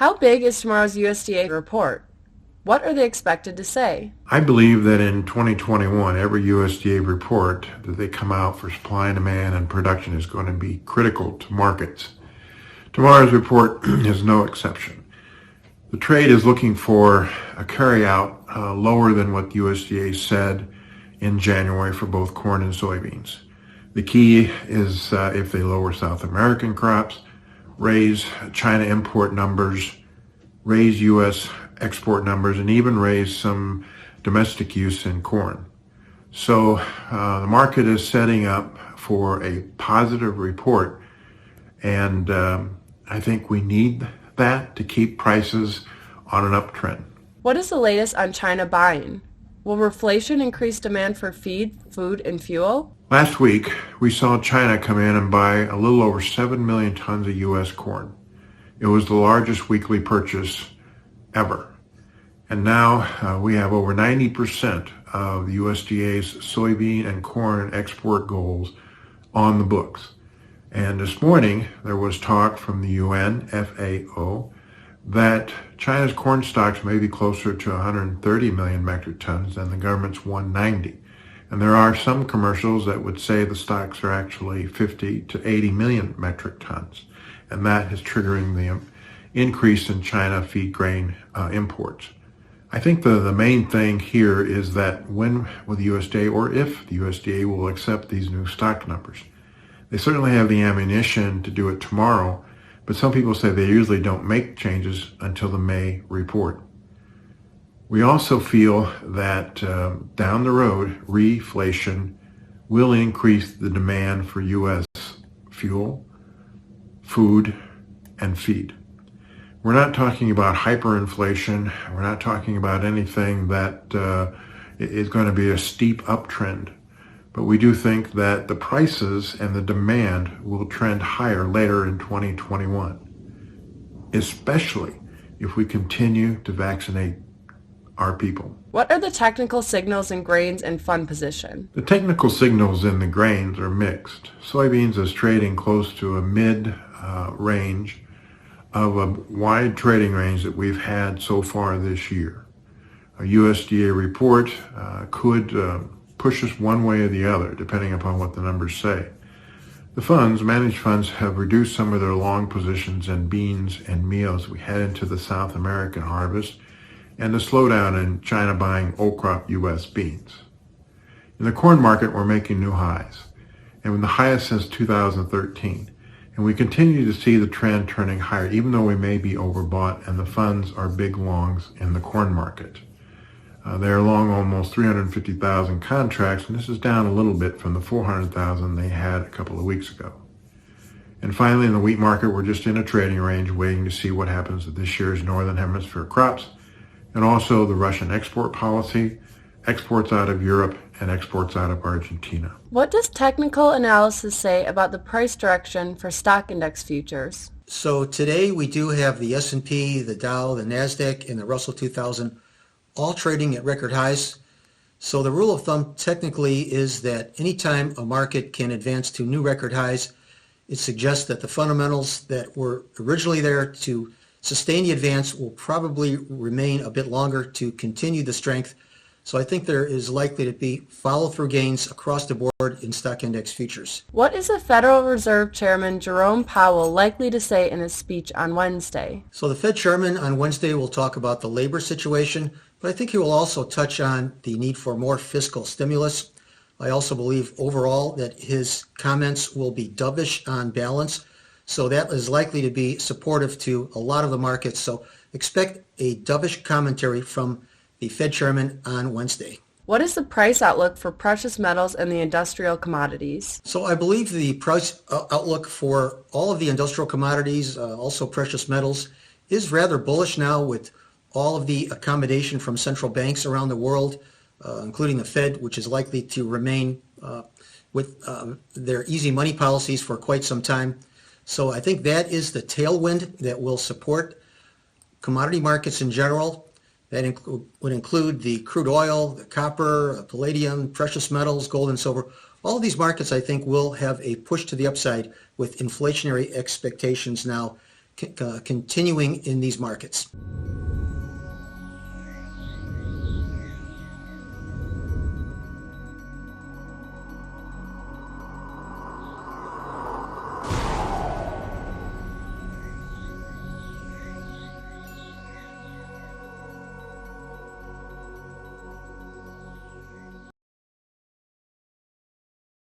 How big is tomorrow's USDA report? What are they expected to say? I believe that in 2021, every USDA report that they come out for supply and demand and production is going to be critical to markets. Tomorrow's report is no exception. The trade is looking for a carryout lower than what USDA said in January for both corn and soybeans. The key is if they lower South American crops, raise China import numbers, raise U.S. export numbers, and even raise some domestic use in corn. So the market is setting up for a positive report, and I think we need that to keep prices on an uptrend. What is the latest on China buying? Will reflation increase demand for feed, food, and fuel? Last week, we saw China come in and buy a little over 7 million tons of U.S. corn. It was the largest weekly purchase ever. And now we have over 90% of the USDA's soybean and corn export goals on the books. And this morning, there was talk from the UN, FAO, that China's corn stocks may be closer to 130 million metric tons than the government's 190. And there are some commercials that would say the stocks are actually 50 to 80 million metric tons. And that is triggering the increase in China feed grain imports. I think the main thing here is that when will the USDA, or if the USDA will accept these new stock numbers. They certainly have the ammunition to do it tomorrow, but some people say they usually don't make changes until the May report. We also feel that down the road, reflation will increase the demand for U.S. fuel, food, and feed. We're not talking about hyperinflation. We're not talking about anything that is going to be a steep uptrend. But we do think that the prices and the demand will trend higher later in 2021, especially if we continue to vaccinate our people. What are the technical signals in grains and fund position? The technical signals in the grains are mixed. Soybeans is trading close to a mid-range of a wide trading range that we've had so far this year. A USDA report could push us one way or the other, depending upon what the numbers say. The funds, managed funds, have reduced some of their long positions in beans and meal as we head into the South American harvest and the slowdown in China buying old crop U.S. beans. In the corn market, we're making new highs, and the highest since 2013. And we continue to see the trend turning higher, even though we may be overbought, and the funds are big longs in the corn market. They are long almost 350,000 contracts, and this is down a little bit from the 400,000 they had a couple of weeks ago. And finally, in the wheat market, we're just in a trading range waiting to see what happens with this year's Northern Hemisphere crops, and also the Russian export policy, exports out of Europe, and exports out of Argentina. What does technical analysis say about the price direction for stock index futures? So today we do have the S&P, the Dow, the NASDAQ, and the Russell 2000 all trading at record highs. So the rule of thumb technically is that anytime a market can advance to new record highs, it suggests that the fundamentals that were originally there to sustain the advance will probably remain a bit longer to continue the strength. So I think there is likely to be follow-through gains across the board in stock index futures. What is the Federal Reserve Chairman Jerome Powell likely to say in his speech on Wednesday? So the Fed Chairman on Wednesday will talk about the labor situation, but I think he will also touch on the need for more fiscal stimulus. I also believe overall that his comments will be dovish on balance, so that is likely to be supportive to a lot of the markets. So expect a dovish commentary from the Fed Chairman on Wednesday. What is the price outlook for precious metals and the industrial commodities? So I believe the price outlook for all of the industrial commodities, also precious metals, is rather bullish now with all of the accommodation from central banks around the world, including the Fed, which is likely to remain with their easy money policies for quite some time. So I think that is the tailwind that will support commodity markets in general. That would include the crude oil, the copper, palladium, precious metals, gold and silver. All of these markets, I think, will have a push to the upside with inflationary expectations now continuing in these markets.